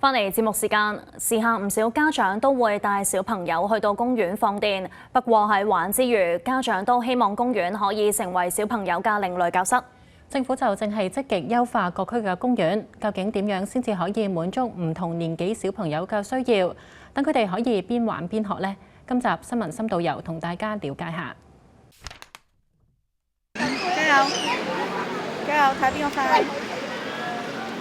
返嚟節目時間，時下唔少家長都會帶小朋友去到公園放電。不過喺玩之餘，家長都希望公園可以成為小朋友嘅另類教室。政府就正係積極優化各區嘅公園，究竟點樣先至可以滿足唔同年紀小朋友嘅需要，等佢哋可以邊玩邊學呢？今集新聞深度遊同大家了解下。加油！加油！睇邊個快？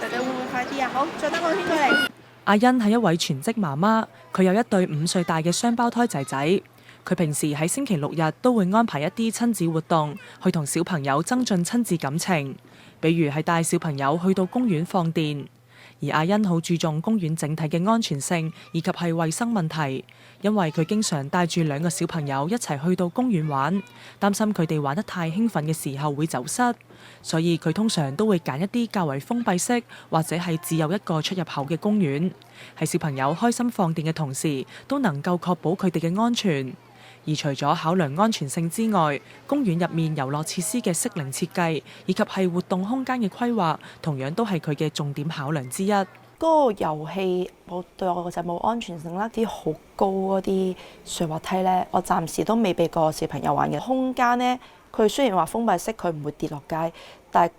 弟弟會唔會快啲啊？好，再等我圈過嚟。阿欣係一位全職媽媽，佢有一對5歲大嘅雙胞胎仔仔。佢平時喺星期6日都會安排一啲親子活動，去同小朋友增進親子感情，比如係帶小朋友去到公園放電。而阿欣好注重公園整體嘅安全性以及係衛生問題，因為佢經常帶住2個小朋友一齊去到公園玩，擔心佢哋玩得太興奮嘅時候會走失，所以佢通常都會揀一啲較為封閉式或者係只有1個出入口嘅公園，喺小朋友開心放電嘅同時，都能夠確保佢哋嘅安全。而除咗考量安全性之外，公園入面遊樂設施嘅適齡設計以及係活動空間嘅規劃，同樣都係佢嘅重點考量之一。嗰個遊戲對我就冇安全性啦，啲好高嗰啲水滑梯呢，我暫時都未俾過小朋友玩嘅。空間呢，佢雖然話封閉式，佢唔會跌落街，但係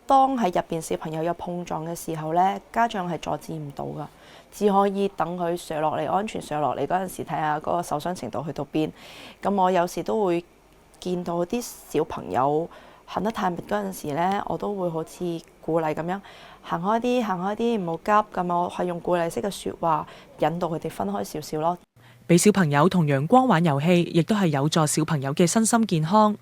當喺入邊小朋友有碰撞嘅時候呢，家長係阻止唔到㗎。只可以等佢上落嚟，安全上落嚟嗰陣時，睇下嗰個受傷程度去到邊。咁我有時都會見到啲小朋友行得太密嗰陣時呢，我都會好似鼓勵咁樣行開啲，行開啲，唔好急。咁我係用鼓勵式嘅説話引導佢哋分開少少咯。俾小朋友同陽光玩遊戲，亦都係有助小朋友嘅身心健康。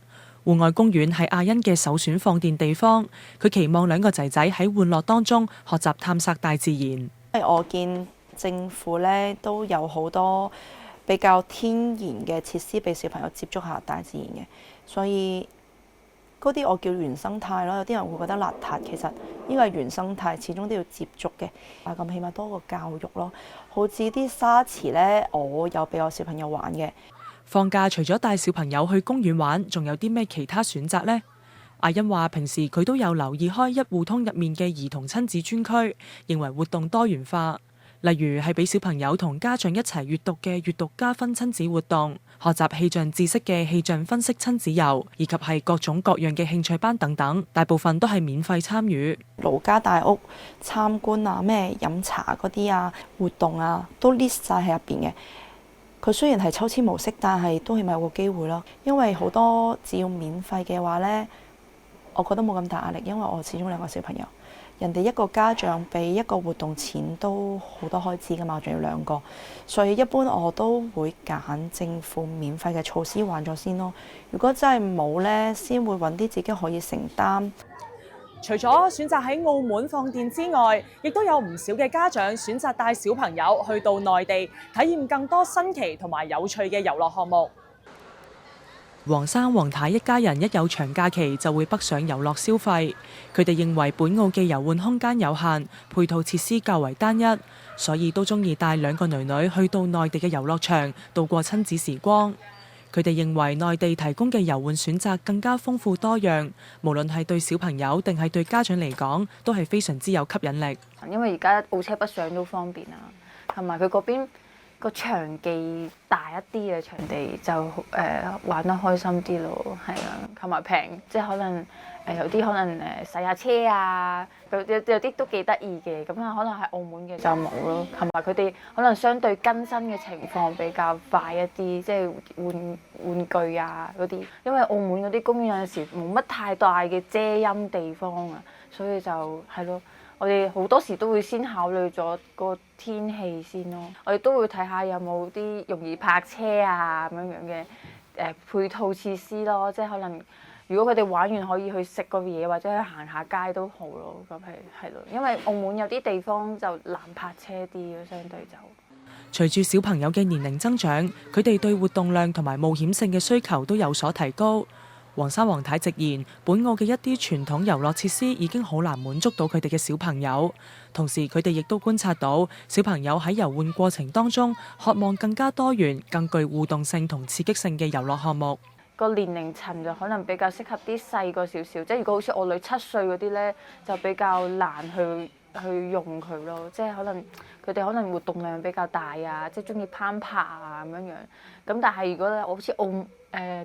戶外公園係阿欣嘅首選放電地方，佢期望2個仔仔喺玩樂當中學習探索大自然。我見政府咧都有好多比較天然嘅設施俾小朋友接觸下大自然嘅，所以嗰啲我叫原生態咯。有啲人會覺得邋遢，其實呢個係原生態，始終都要接觸嘅。咁起碼多個教育咯。好似啲沙池咧，我有俾我小朋友玩嘅。放假除咗帶小朋友去公園玩，仲有啲咩其他選擇呢？阿欣話：平時佢都有留意開一戶通入面嘅兒童親子專區，認為活動多元化，例如係俾小朋友同家長一齊閱讀嘅閱讀加分親子活動，學習氣象知識嘅氣象分析親子遊，以及係各種各樣嘅興趣班等等，大部分都係免費參與。盧家大屋參觀啊，咩飲茶嗰啲啊，活動啊，都 list 晒喺入邊嘅。佢雖然係抽籤模式，但係都起碼有個機會咯。因為好多只要免費嘅話呢，我覺得冇咁大壓力，因為我始終2個小朋友，人哋1個家長俾1個活動錢都好多開支㗎嘛，我仲要2個，所以一般我都會揀政府免費嘅措施玩咗先咯。如果真係冇呢，先會揾啲自己可以承擔。除咗選擇喺澳門放電之外，亦都有唔少嘅家長選擇帶小朋友去到內地體驗更多新奇同埋有趣嘅遊樂項目。黃生黃太一家人一有長假期就會北上遊樂消費，佢哋認為本澳嘅遊玩空間有限，配套設施較為單一，所以都中意帶2個女女去到內地嘅遊樂場度過親子時光。佢哋認為內地提供嘅遊玩選擇更加豐富多樣，無論係對小朋友定係對家長嚟講，都係非常之有吸引力。因為而家澳車北上都方便啊，同埋佢嗰邊個場地大一啲嘅場地就玩得開心啲咯，係啊，同埋平，即係可能有啲可能洗下車啊，有啲都幾得意嘅，咁啊可能係澳門嘅就冇咯，同埋佢哋可能相對更新嘅情況比較快一啲，即係玩具啊嗰啲，因為澳門嗰啲公園有陣時冇乜太大嘅遮陰地方啊，所以就係咯。我哋好多時都會先考慮咗個天氣先咯，我哋都會睇下有冇啲容易泊車啊咁樣嘅配套設施咯，即係可能如果佢哋玩完可以去食個嘢或者去行下街都好咯，咁係咯，因為澳門有啲地方就難泊車啲咯，相對就。隨住小朋友嘅年齡增長，佢哋對活動量同埋冒險性嘅需求都有所提高。黃生黃太直言，本澳嘅一啲傳統遊樂設施已經好難滿足到佢哋嘅小朋友，同時佢哋亦都觀察到小朋友喺遊玩過程當中渴望更加多元、更具互動性同刺激性嘅遊樂項目。個年齡層就可能比較適合啲細個少少，即係如果好似我女7歲嗰啲呢，就比較難去去用佢咯，即係可能佢哋可能活動量比較大啊，即係中意攀爬啊咁樣樣。咁但係如果好似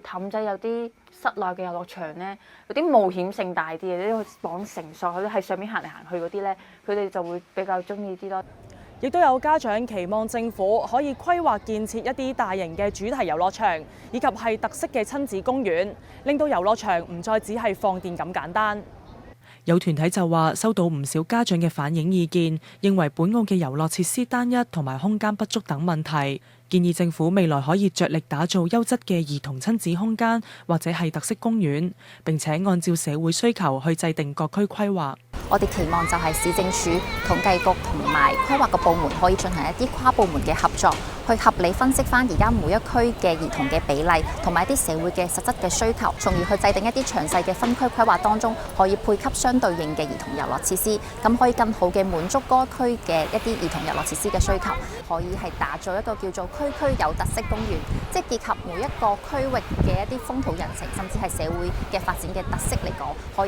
氹仔有啲室內嘅遊樂場咧，有啲冒險性大啲嘅，啲綁繩索，佢哋喺上面行嚟行去嗰啲咧，佢哋就會比較中意啲咯。亦都有家長期望政府可以規劃建設一啲大型嘅主題遊樂場，以及係特色嘅親子公園，令到遊樂場唔再只係放電咁簡單。有團體就話收到唔少家長嘅反映意見，認為本澳嘅遊樂設施單一同埋空間不足等問題，建議政府未來可以着力打造優質嘅兒童親子空間或者係特色公園，並且按照社會需求去制定各區規劃。我哋期望就係市政署、統計局同埋規劃嘅部門可以進行一啲跨部門嘅合作，去合理分析翻而家每一區嘅兒童嘅比例，同埋一啲社會嘅實質嘅需求，從而去制定一啲詳細嘅分區規劃當中，可以配給相對應嘅兒童遊樂設施，咁可以更好嘅滿足該區嘅一啲兒童遊樂設施嘅需求，可以係打造一個叫做區區有特色公園，即係結合每一個區域嘅一啲風土人情，甚至係社會嘅發展嘅特色嚟講，可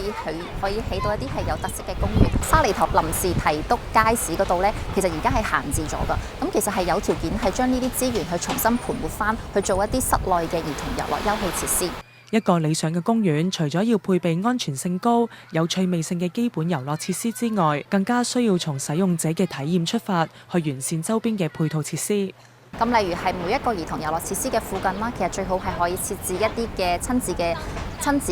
以起到一啲係有特色嘅公園。沙梨頭臨時提督街市嗰度呢，其實而家係閒置咗㗎，咁其實係有條件係將呢啲資源去重新盤活翻，去做一啲室內嘅兒童遊樂休憩設施。一個理想嘅公園，除咗要配備安全性高、有趣味性嘅基本遊樂設施之外，更加需要從使用者嘅體驗出發，去完善周邊嘅配套設施。咁例如係每一個兒童遊樂設施嘅附近啦，其實最好係可以設置一啲嘅親子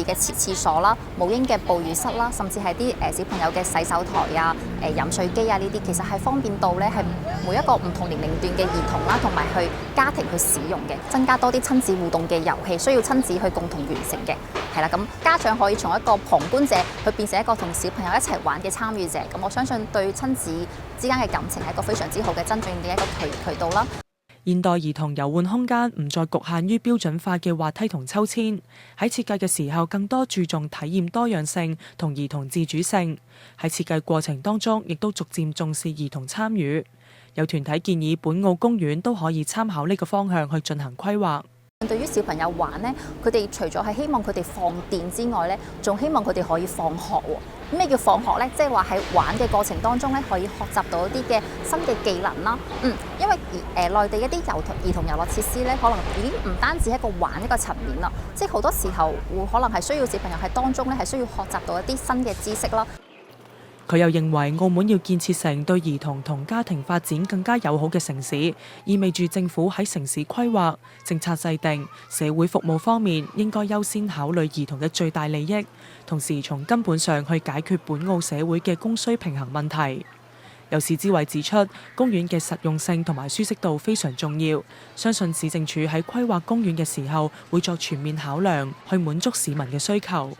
嘅廁所啦、母嬰嘅哺乳室啦，甚至係啲小朋友嘅洗手台啊、飲水機啊呢啲，其實係方便到咧係每一個唔同年齡段嘅兒童啦，同埋去家庭去使用嘅，增加多啲親子互動嘅遊戲，需要親子去共同完成嘅，係啦。咁家長可以從一個旁觀者去變成一個同小朋友一齊玩嘅參與者，咁我相信對親子之間嘅感情係一個非常之好嘅增進嘅一個渠道啦。現代兒童遊玩空間唔再局限於標準化嘅滑梯同秋千，喺設計嘅時候更多注重體驗多樣性同兒童自主性。喺設計過程當中，亦都逐漸重視兒童參與。有團體建議本澳公園都可以參考呢個方向去進行規劃。對於小朋友玩呢，佢哋除咗係希望佢哋放電之外呢，仲希望佢哋可以放學喎。咩叫放學呢？即係話喺玩嘅過程當中呢，可以學習到一啲嘅新嘅技能啦。因為內地一啲兒童遊樂設施呢，可能已經唔單止係一個玩一個層面啦，即係好多時候會可能係需要小朋友喺當中呢，係需要學習到一啲新嘅知識啦。佢又認為澳門要建設成對兒童同家庭發展更加友好嘅城市，意味住政府喺城市規劃、政策制定、社會服務方面應該優先考慮兒童嘅最大利益，同時從根本上去解決本澳社會嘅供需平衡問題。有史之偉指出，公園嘅實用性同埋舒適度非常重要，相信市政署喺規劃公園嘅時候會作全面考量，去滿足市民嘅需求。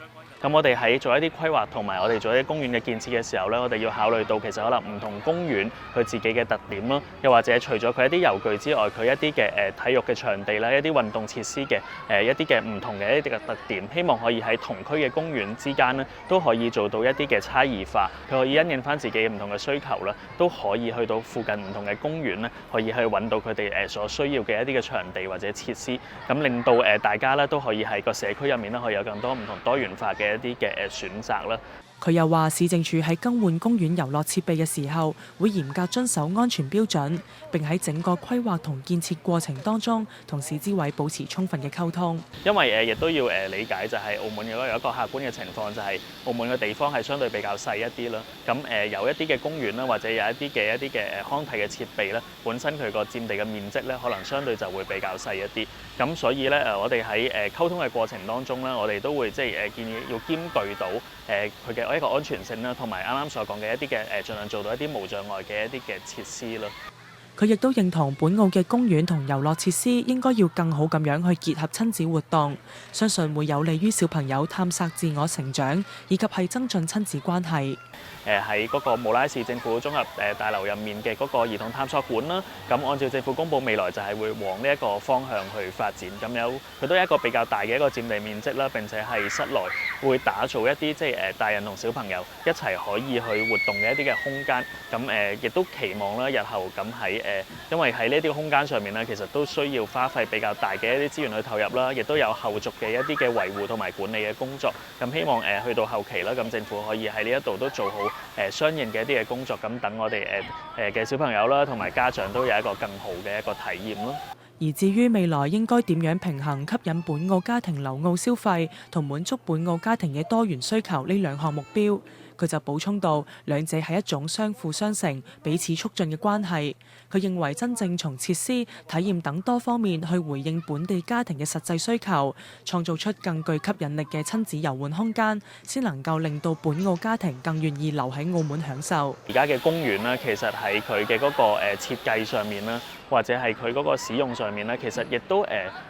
咁我哋喺做一啲規劃同埋我哋做一啲公園嘅建設嘅時候咧，我哋要考慮到其實可能唔同公園佢自己嘅特點咯，又或者除咗佢一啲遊具之外，佢一啲嘅體育嘅場地啦，一啲運動設施嘅一啲嘅唔同嘅一啲嘅特點，希望可以喺同區嘅公園之間咧都可以做到一啲嘅差異化，佢可以因應翻自己唔同嘅需求啦，都可以去到附近唔同嘅公園咧，可以去揾到佢哋所需要嘅一啲嘅場地或者設施，咁令到大家咧都可以喺個社區入面咧可以有更多唔同多元化嘅一啲嘅選擇啦。佢又話，市政署喺更換公園遊樂設備嘅時候，會嚴格遵守安全標準，並喺整個規劃同建設過程當中，同史之偉保持充分嘅溝通。因為亦都要理解就係澳門有一個客觀嘅情況，就係澳門嘅地方係相對比較細一啲啦。咁有一啲嘅公園啦，或者有一啲嘅康體嘅設備咧，本身佢個佔地嘅面積咧，可能相對就會比較細一啲。咁所以咧我哋喺溝通嘅過程當中咧，我哋都會即係建議要兼具到佢嘅一個安全性啦，同埋啱啱所講嘅一啲嘅盡量做到一啲無障礙嘅一啲嘅設施咯。佢亦都認同本澳嘅公園同遊樂設施應該要更好咁樣去結合親子活動，相信會有利於小朋友探索自我成長，以及係增進親子關係。喺嗰個慕拉士政府綜合大樓入面嘅嗰個兒童探索館啦，咁按照政府公佈未來就係會往呢一個方向去發展，咁佢都有一個比較大嘅一個佔地面積啦，並且係室內會打造一啲即係大人同小朋友一齊可以去活動嘅一啲嘅空間。咁亦都期望啦，日後咁因為喺呢啲空間上面咧，其實都需要花費比較大嘅一啲資源去投入啦，亦都有後續嘅一啲嘅維護同埋管理嘅工作。咁希望去到後期啦，咁政府可以喺呢一度都做好相應嘅一啲嘅工作，咁等我哋嘅小朋友啦同埋家長都有一個更好嘅一個體驗咯。而至於未來應該點樣平衡吸引本澳家庭留澳消費同滿足本澳家庭嘅多元需求呢兩項目標，佢就補充到兩者係一種相輔相成、彼此促進嘅關係。佢認為真正從設施、體驗等多方面去回應本地家庭嘅實際需求，創造出更具吸引力嘅親子遊玩空間，先能夠令到本澳家庭更願意留喺澳門享受。而家嘅公園呢，其實喺佢嘅嗰個設計上面啦，或者係佢嗰個使用上面咧，其實亦都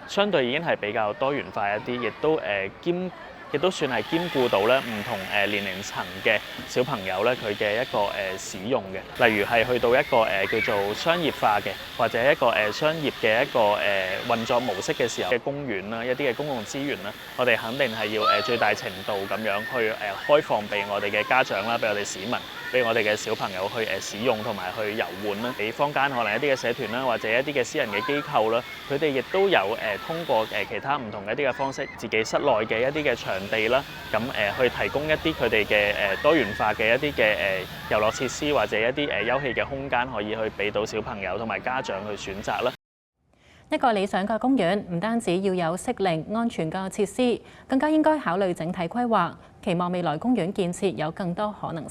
相對已經係比較多元化一啲，亦都算係兼顧到咧唔同年齡層嘅小朋友咧佢嘅一個使用嘅，例如係去到一個叫做商業化嘅，或者一個商業嘅一個運作模式嘅時候嘅公園啦，一啲嘅公共資源啦，我哋肯定係要最大程度咁樣去開放俾我哋嘅家長啦，俾我哋市民，俾我哋嘅小朋友去使用同埋去遊玩啦。俾坊間可能一啲嘅社團啦，或者一啲嘅私人嘅機構啦，佢哋亦都有通過其他唔同嘅一啲嘅方式，自己室內嘅一啲嘅場地啦，咁去提供一啲佢哋嘅多元化嘅一啲嘅遊樂設施，或者一啲休憩嘅空間，可以去俾到小朋友同埋家長去選擇啦。一個理想嘅公園唔單止要有適齡、安全嘅設施，更加應該考慮整體規劃，期望未來公園建設有更多可能性。